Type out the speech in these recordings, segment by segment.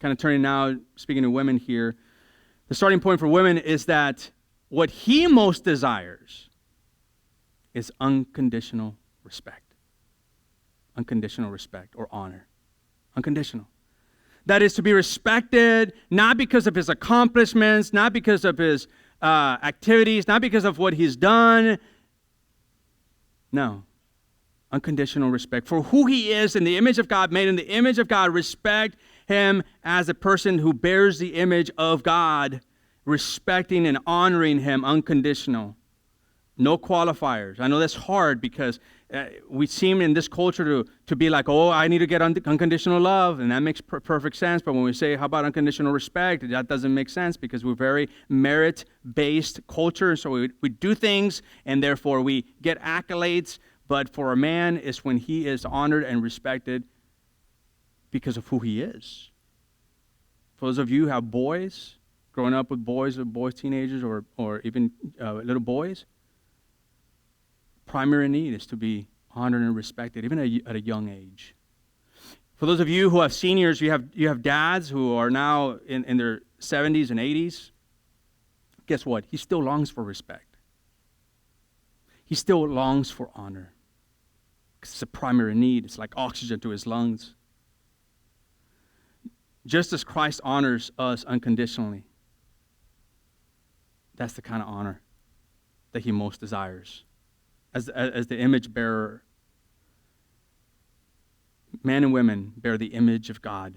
kind of turning now, speaking to women here, the starting point for women is that what he most desires is unconditional respect. Unconditional respect or honor. Unconditional. That is to be respected not because of his accomplishments, not because of his activities, not because of what he's done. No. Unconditional respect for who he is in the image of God, made in the image of God. Respect him as a person who bears the image of God, respecting and honoring him, unconditional. No qualifiers. I know that's hard because we seem in this culture to be like, oh, I need to get unconditional love, and that makes perfect sense. But when we say, how about unconditional respect, that doesn't make sense because we're very merit-based culture. So we do things, and therefore we get accolades. But for a man, it's when he is honored and respected because of who he is. For those of you who have boys, growing up with boys, teenagers, or even little boys, primary need is to be honored and respected, even at a young age. For those of you who have seniors, you have dads who are now in their 70s and 80s. Guess what? He still longs for respect. He still longs for honor. It's a primary need. It's like oxygen to his lungs. Just as Christ honors us unconditionally, that's the kind of honor that he most desires. As the image bearer, men and women bear the image of God.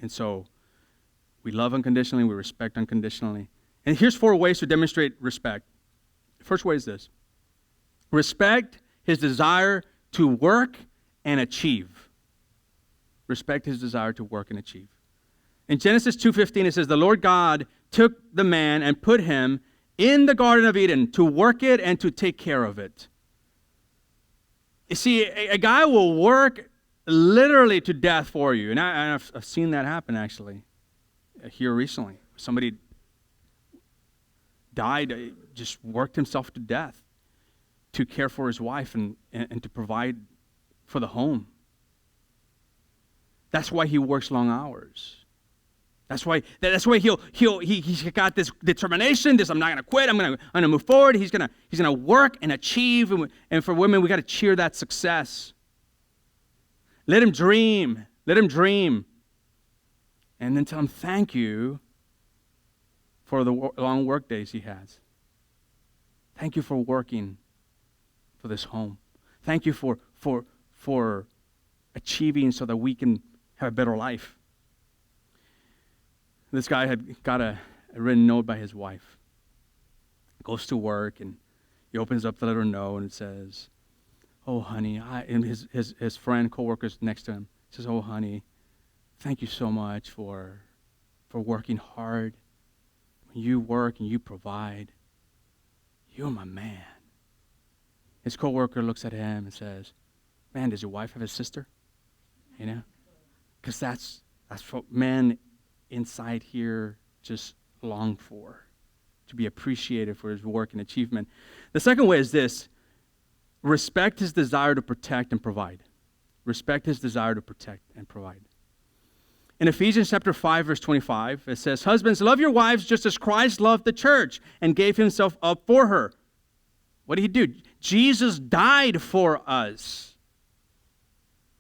And so we love unconditionally, we respect unconditionally. And here's 4 ways to demonstrate respect. The first way is this. Respect his desire to work and achieve. Respect his desire to work and achieve. In Genesis 2:15, it says, the Lord God took the man and put him in the Garden of Eden to work it and to take care of it. You see, a guy will work literally to death for you. And I've seen that happen, actually, here recently. Somebody died, just worked himself to death to care for his wife and to provide for the home. That's why he works long hours. That's why he's got this determination. This, I'm not gonna quit. I'm gonna move forward. He's gonna work and achieve. And for women, we got to cheer that success. Let him dream. Let him dream. And then tell him thank you for the long work days he has. Thank you for working for this home. Thank you for achieving so that we can have a better life. This guy had got a written note by his wife. Goes to work and he opens up the little note and it says, "Oh, honey," and his friend, co-worker's next to him, says, "Oh, honey, thank you so much for working hard. When you work and you provide, you're my man." His co-worker looks at him and says, "Man, does your wife have a sister?" You know? Because that's what men inside here just long for, to be appreciated for his work and achievement. The second way is this: respect his desire to protect and provide. Respect his desire to protect and provide. In Ephesians chapter 5, verse 25, it says, "Husbands, love your wives just as Christ loved the church and gave himself up for her." What did he do? Jesus died for us.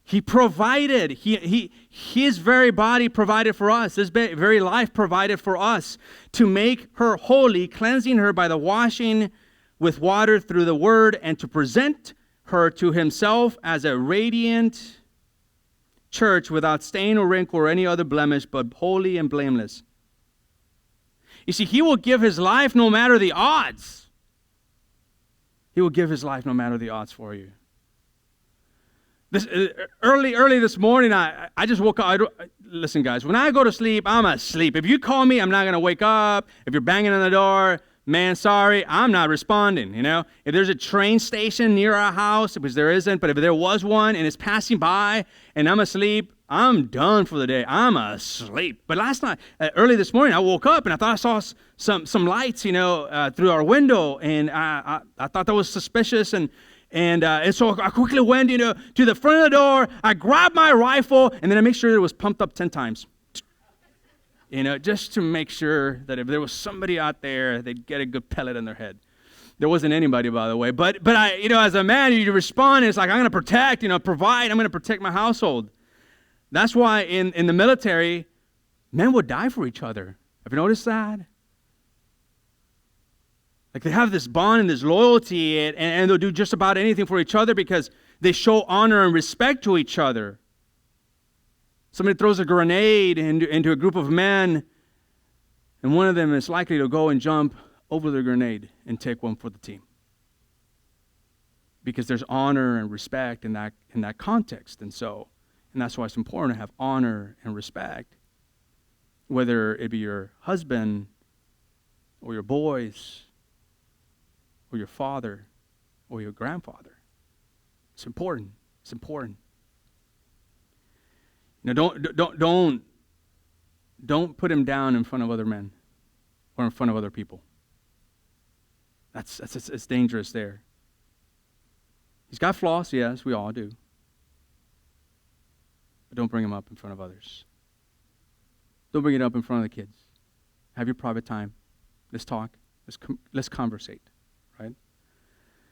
He provided. His very body provided for us. His very life provided for us to make her holy, cleansing her by the washing with water through the word, and to present her to himself as a radiant church without stain or wrinkle or any other blemish, but holy and blameless. You see, he will give his life no matter the odds. He will give his life no matter the odds for you. This early this morning, I just woke up. Listen, guys, when I go to sleep, I'm asleep. If you call me, I'm not going to wake up. If you're banging on the door, man, sorry, I'm not responding, you know. If there's a train station near our house, because there isn't, but if there was one and it's passing by and I'm asleep, I'm done for the day. I'm asleep. But last night, early this morning, I woke up and I thought I saw some lights, you know, through our window, and I thought that was suspicious, and so I quickly went, you know, to the front of the door. I grabbed my rifle, and then I made sure it was pumped up 10 times. just to make sure that if there was somebody out there, they'd get a good pellet in their head. There wasn't anybody, by the way. But I, as a man, you respond, it's like, I'm going to protect, provide, I'm going to protect my household. That's why in the military, men would die for each other. Have you noticed that? Like they have this bond and this loyalty, and they'll do just about anything for each other because they show honor and respect to each other. Somebody throws a grenade into a group of men, and one of them is likely to go and jump over the grenade and take one for the team. Because there's honor and respect in that context. And that's why it's important to have honor and respect. Whether it be your husband or your boys or your father or your grandfather. It's important. It's important. Don't put him down in front of other men or in front of other people. It's dangerous there. He's got flaws, yes, we all do. But don't bring him up in front of others. Don't bring it up in front of the kids. Have your private time. Let's talk. Let's conversate, right?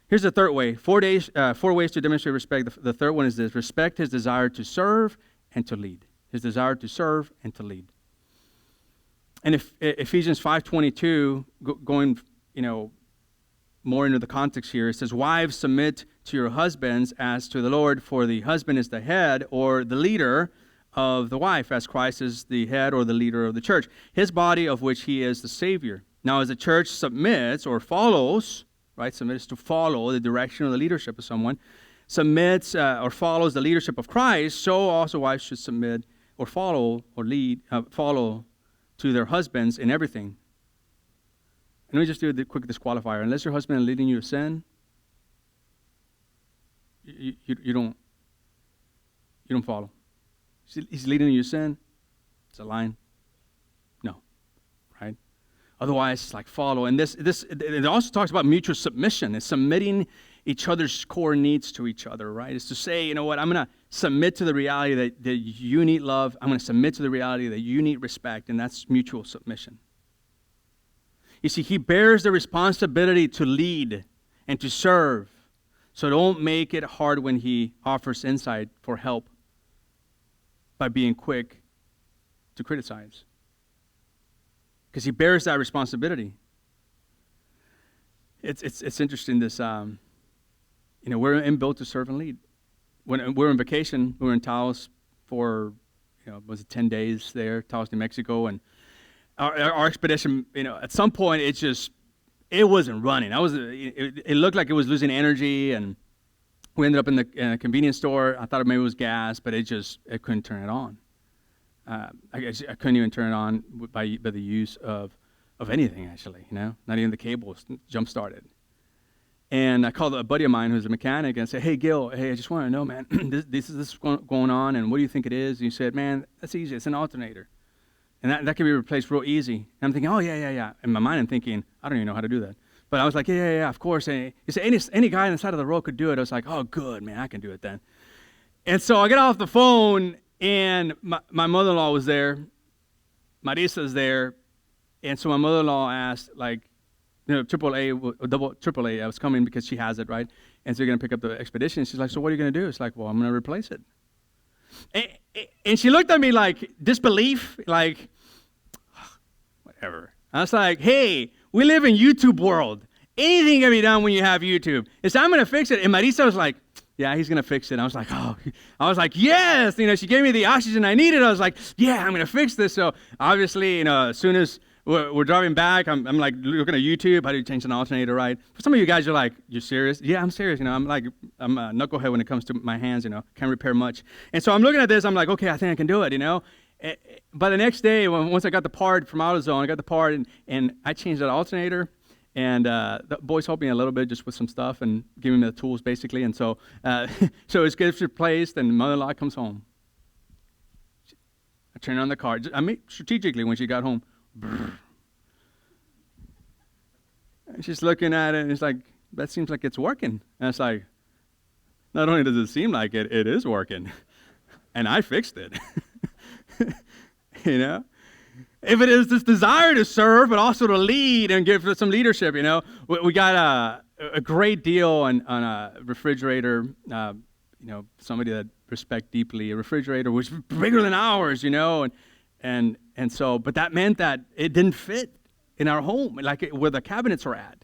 Here's the third way. 4 ways to demonstrate respect. The third one is this. Respect his desire to serve and to lead. His desire to serve and to lead. And if Ephesians 5:22, going, more into the context here, it says, wives, submit to your husbands as to the Lord, for the husband is the head or the leader of the wife, as Christ is the head or the leader of the church, his body of which he is the Savior. Now, as the church submits or follows, right, submits to follow the direction or the leadership of someone, submits or follows the leadership of Christ, so also wives should submit or follow or follow to their husbands in everything. And let me just do a quick disqualifier. Unless your husband is leading you to sin, you don't follow. He's leading you to sin. It's a line. No, right? Otherwise, it's like follow. And this it also talks about mutual submission. It's submitting each other's core needs to each other, right? It's to say, you know what, I'm going to submit to the reality that you need love. I'm going to submit to the reality that you need respect, and that's mutual submission. You see, he bears the responsibility to lead and to serve. So don't make it hard when he offers insight for help by being quick to criticize. Because he bears that responsibility. It's interesting, this, we're inbuilt to serve and lead. When we're on vacation, we were in Taos for, was it 10 days there, Taos, New Mexico, and our expedition, at some point it wasn't running. It looked like it was losing energy, and we ended up in a convenience store. I thought maybe it was gas, but it couldn't turn it on. I couldn't even turn it on by the use of anything, actually, not even the cables jump started. And I called a buddy of mine who's a mechanic and said, hey, Gil, I just want to know, man, this is going on, and what do you think it is? And he said, man, that's easy. It's an alternator. And that can be replaced real easy. And I'm thinking, oh, yeah. In my mind, I'm thinking, I don't even know how to do that. But I was like, yeah, of course. And he said, any guy on the side of the road could do it. I was like, oh, good, man, I can do it then. And so I get off the phone, and my mother-in-law was there. Marisa's there. And so my mother-in-law asked, AAA, I was coming because she has it, right? And so you're going to pick up the expedition. She's like, so what are you going to do? It's like, well, I'm going to replace it. And she looked at me like disbelief, like, whatever. I was like, hey, we live in YouTube world. Anything can be done when you have YouTube. And so I'm going to fix it. And Marisa was like, yeah, he's going to fix it. I was like, yes. She gave me the oxygen I needed. I was like, yeah, I'm going to fix this. So obviously, as soon as we're driving back, I'm like looking at YouTube. How do you change an alternator, right? For some of you guys, you're like, you're serious? Yeah, I'm serious. I'm a knucklehead when it comes to my hands, can't repair much. And so I'm looking at this. I'm like, okay, I think I can do it, By the next day, once I got the part from AutoZone, I got the part, and I changed that alternator. And the boys helped me a little bit just with some stuff and giving me the tools, basically. And so so it gets replaced, and mother-in-law comes home. I turn on the car. Strategically, when she got home. And she's looking at it, and it's like, that seems like it's working. And it's like, not only does it seem like it, it is working. And I fixed it. If it is this desire to serve, but also to lead and give some leadership, we got a great deal on a refrigerator, somebody that respect deeply, a refrigerator which was bigger than ours, and so, but that meant that it didn't fit in our home, where the cabinets are at.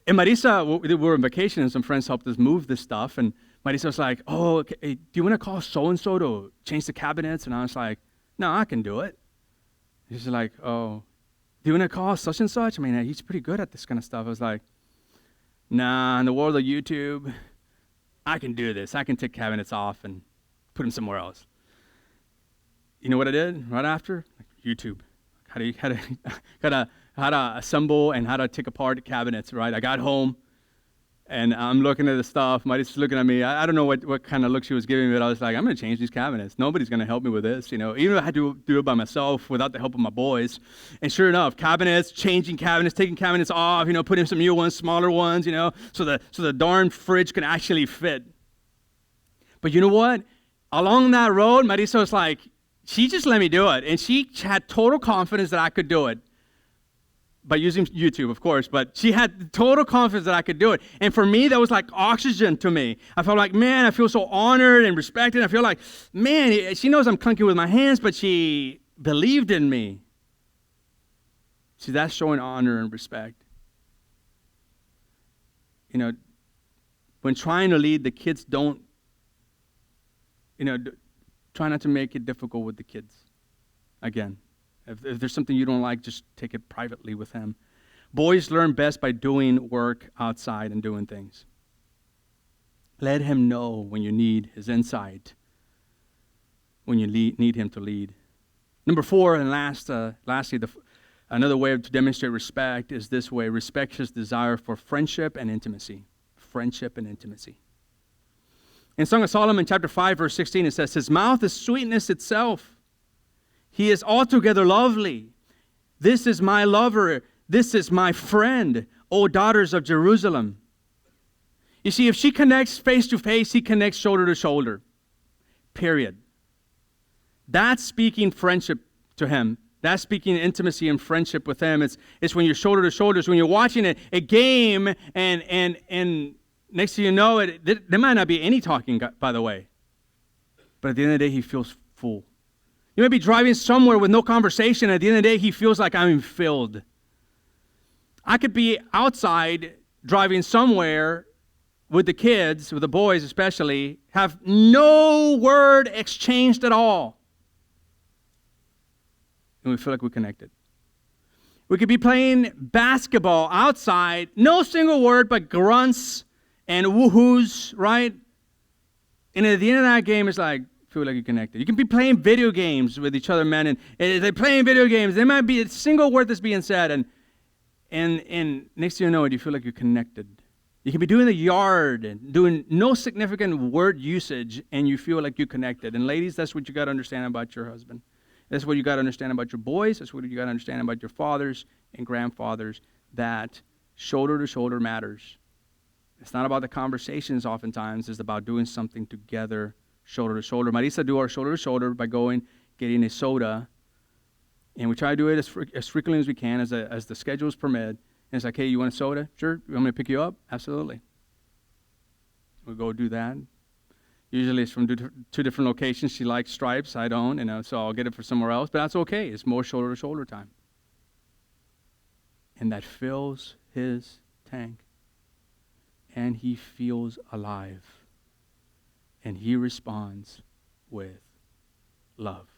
And Marisa, we were on vacation, and some friends helped us move this stuff, and Marisa was like, oh, okay, hey, do you want to call so-and-so to change the cabinets? And I was like, no, I can do it. She's like, oh, do you want to call such and such? I mean, he's pretty good at this kind of stuff. I was like, nah, in the world of YouTube, I can do this. I can take cabinets off and put them somewhere else. You know what I did right after? YouTube. How to assemble and how to take apart cabinets, right? I got home, and I'm looking at the stuff. Marie's looking at me. I don't know what kind of look she was giving me, but I was like, I'm going to change these cabinets. Nobody's going to help me with this, Even if I had to do it by myself without the help of my boys. And sure enough, cabinets, changing cabinets, taking cabinets off, putting some new ones, smaller ones, so the darn fridge can actually fit. But you know what? Along that road, Marisa was like, she just let me do it. And she had total confidence that I could do it. By using YouTube, of course, but she had total confidence that I could do it. And for me, that was like oxygen to me. I felt like, man, I feel so honored and respected. I feel like, man, she knows I'm clunky with my hands, but she believed in me. See, that's showing honor and respect. When trying to lead, the kids don't, try not to make it difficult with the kids. Again. If there's something you don't like, just take it privately with him. Boys learn best by doing work outside and doing things. Let him know when you need his insight, when you need him to lead. Number 4, and lastly, another way to demonstrate respect is this way. Respect his desire for friendship and intimacy. Friendship and intimacy. In Song of Solomon, chapter 5, verse 16, it says, his mouth is sweetness itself. He is altogether lovely. This is my lover. This is my friend, O daughters of Jerusalem. You see, if she connects face to face, he connects shoulder to shoulder. Period. That's speaking friendship to him. That's speaking intimacy and friendship with him. It's when you're shoulder to shoulder. It's when you're watching a game and next thing you know, there might not be any talking, by the way. But at the end of the day, he feels full. You may be driving somewhere with no conversation. At the end of the day, he feels like I'm filled. I could be outside driving somewhere with the kids, with the boys especially, have no word exchanged at all. And we feel like we're connected. We could be playing basketball outside, no single word but grunts and woohoos, right? And at the end of that game, it's like, feel like you're connected. You can be playing video games with each other, men, and they're playing video games. There might be a single word that's being said, and next thing you know it, you feel like you're connected. You can be doing the yard and doing no significant word usage, and you feel like you're connected. And ladies, that's what you got to understand about your husband. That's what you got to understand about your boys. That's what you got to understand about your fathers and grandfathers, that shoulder to shoulder matters. It's not about the conversations oftentimes. It's about doing something together, shoulder to shoulder. Marisa do our shoulder to shoulder by getting a soda, and we try to do it as frequently as we can, as the schedules permit. And it's like, hey, you want a soda? Sure. You want me to pick you up? Absolutely. We'll go do that. Usually it's from 2 different locations. She likes Stripes. I don't, so I'll get it for somewhere else. But that's okay. It's more shoulder to shoulder time. And that fills his tank. And he feels alive. And he responds with love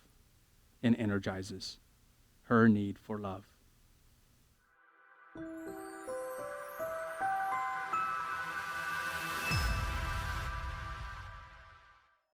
and energizes her need for love.